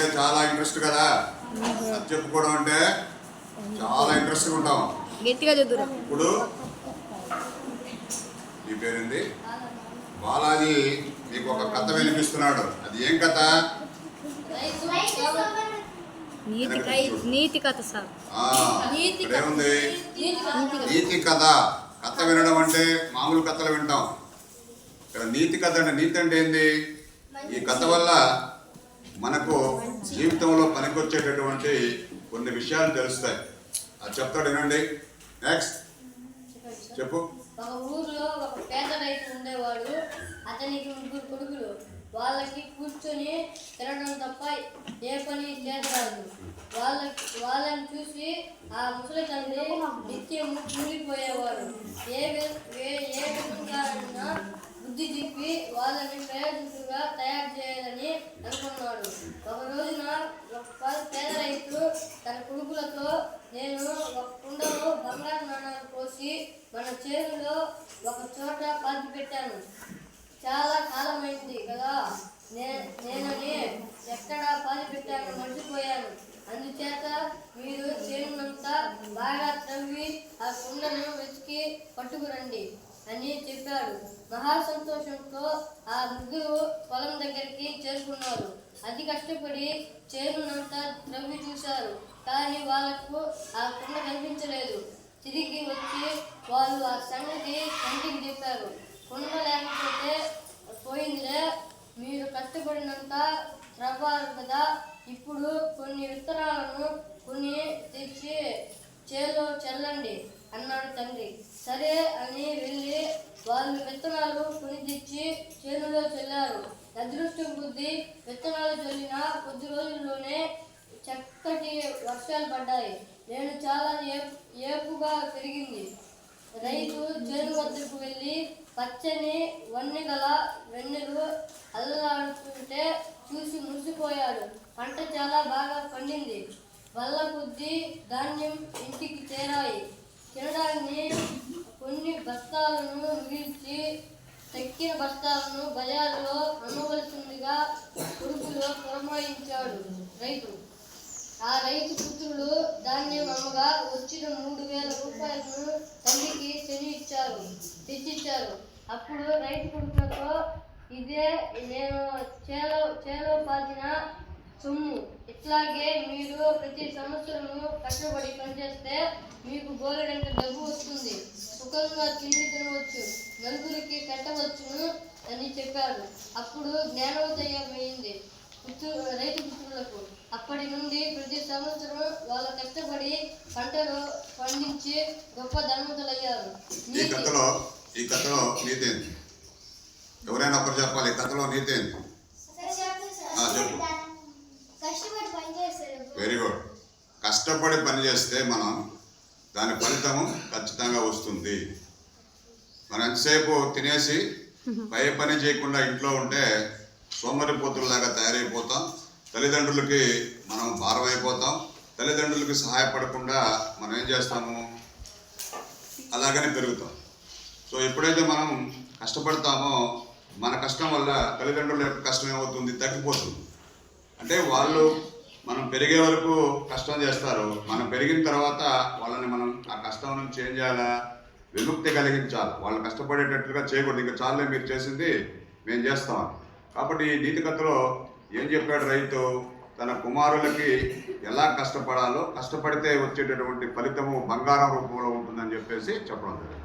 అంటే చాలా ఇంట్రెస్ట్ కదా, అది చెప్పుకోవడం అంటే చాలా ఇంట్రెస్ట్గా ఉంటాం. గట్టిగా చదువురా. ఇప్పుడు నీ పేరుంది బాలాజీ నీకు ఒక కథ వినిపిస్తున్నాడు. అది ఏం కథ? నీతి కథ సార్. ఇక్కడేముంది? నీతి కథ. కథ వినడం అంటే మామూలు కథలు వింటాం. ఇక్కడ నీతి కథ అంటే, నీతి అంటే ఏంది? ఈ కథ వల్ల మనకు జీవితంలో పనికొచ్చేటటువంటి కొన్ని విషయాలు తెలుస్తాయి. అది చెప్తాడు, వినండి. నెక్స్ట్ చెప్పు. ఒక ఊర్లో ఒక పేద రైతు ఉండేవాడు. అతనికి 3 కొడుకులు. వాళ్ళకి కూర్చొని తినడం తప్ప ఏ పని చేతరాదు. వాళ్ళని చూసి ఆ ముసలి తండ్రి నిత్యం కూలిపోయేవాడు. ఏ విధంగా బుద్ధి చెప్పి వాళ్ళని ప్రయోజకులుగా తయారు చేయాలని అనుకున్నాడు. ఒక రోజున ఒక పేద రైతు తన కొడుకులతో, నేను ఒక కుండలో బంగారు నాణాలు పోసి మన చేనులో ఒక చోట పాతి పెట్టాను. చాలా కాలమైంది కదా, నేనని ఎక్కడ పాతి పెట్టాను మర్చిపోయాను. అందుచేత మీరు చేనునంతా బాగా త్రవ్వి ఆ కుండను వెతికి పట్టుకురండి అని చెప్పాడు. మహా సంతోషంతో ఆ 3 పొలం దగ్గరికి చేరుకున్నారు. అతి కష్టపడి చేనునంతా త్రవ్వి చూశారు, కానీ వాళ్లకు ఆ కుండ కనిపించలేదు. తిరిగి వచ్చి వాళ్ళు ఆ సంగతి తండ్రికి చెప్పారు. కుండ లేకపోతే పోయిందిలే, మీరు కష్టపడినంత త్రవ్వారు కదా, ఇప్పుడు కొన్ని విత్తనాలను కొన్ని తెచ్చి చేలో చల్లండి అన్నాడు తండ్రి. సరే అని వెళ్ళి వాళ్ళు విత్తనాలు కొని తెచ్చి చేనులో చల్లారు. అదృష్టం కొద్దీ విత్తనాలు చల్లిన కొద్ది రోజుల్లోనే చక్కటి వర్షాలు పడ్డాయి. నేను చాలా ఏపుగా పెరిగింది. రైతు చేను వద్దకు వెళ్ళి పచ్చని వన్నెగల వెన్నెలు అల్లాడుతుంటే చూసి మురిసిపోయాడు. పంట చాలా బాగా పండింది. వల్ల కొద్దీ ధాన్యం ఇంటికి చేరాయి. తినడాన్ని కొన్ని బస్తాలను మిగిల్చి తక్కిన బస్తాలను బజారులో అమ్మవలసిందిగా కొడుకులో పురమాయించాడు రైతు. ఆ రైతు పుత్రులు ధాన్యం అమ్మగా వచ్చిన 3000 రూపాయలను తండ్రికి తెచ్చిచ్చారు. అప్పుడు రైతు కొడుకులతో, ఇదే నేను చేలో పాతిన సొమ్ము. ఇట్లాగే మీరు ప్రతి సంవత్సరము కష్టపడి పనిచేస్తే మీకు బోలెడంత డబ్బు వస్తుంది. సుఖంగా తిండి తినవచ్చు, నలుగురికి కట్టవచ్చును అని చెప్పాడు. అప్పుడు జ్ఞానోదయం అయింది రైతు పుత్రులకు. అప్పటి నుండి ప్రతి సంవత్సరం వాళ్ళ కష్టపడి పంటలు పండించి గొప్ప ధనవంతులయ్యారు. ఈ కథలో నీతి ఏంటి? ఎవరైనా ఒకరు చెప్పాలి. ఈ కథలో నీతి ఏంటి? చెప్పు. Very good. కష్టపడి పని చేస్తే మనం దాని ఫలితము ఖచ్చితంగా వస్తుంది. మనం ఎంతసేపు తినేసి పై పని చేయకుండా ఇంట్లో ఉంటే సోమరిపోతుల్లాగా తయారైపోతాం. తల్లిదండ్రులకి మనం భారం అయిపోతాం. తల్లిదండ్రులకి సహాయపడకుండా మనం ఏం చేస్తాము, అలాగనే పెరుగుతాం. సో ఎప్పుడైతే మనం కష్టపడతామో మన కష్టం వల్ల తల్లిదండ్రుల యొక్క కష్టం ఏమవుతుంది, తగ్గిపోతుంది. అంటే వాళ్ళు మనం పెరిగే వరకు కష్టం చేస్తారు. మనం పెరిగిన తర్వాత వాళ్ళని మనం ఆ కష్టం నుంచి ఏం చేయాలా, విముక్తి కలిగించాలి. వాళ్ళు కష్టపడేటట్లుగా చేయకూడదు. ఇంకా చాలే మీరు చేసింది మేము చేస్తాం. కాబట్టి ఈ నీతి కథలో ఏం చెప్పాడు రైతు, తన కుమారులకి ఎలా కష్టపడాలో, కష్టపడితే వచ్చేటటువంటి ఫలితము బంగారం రూపంలో ఉంటుందని చెప్పేసి చెప్పడం జరిగింది.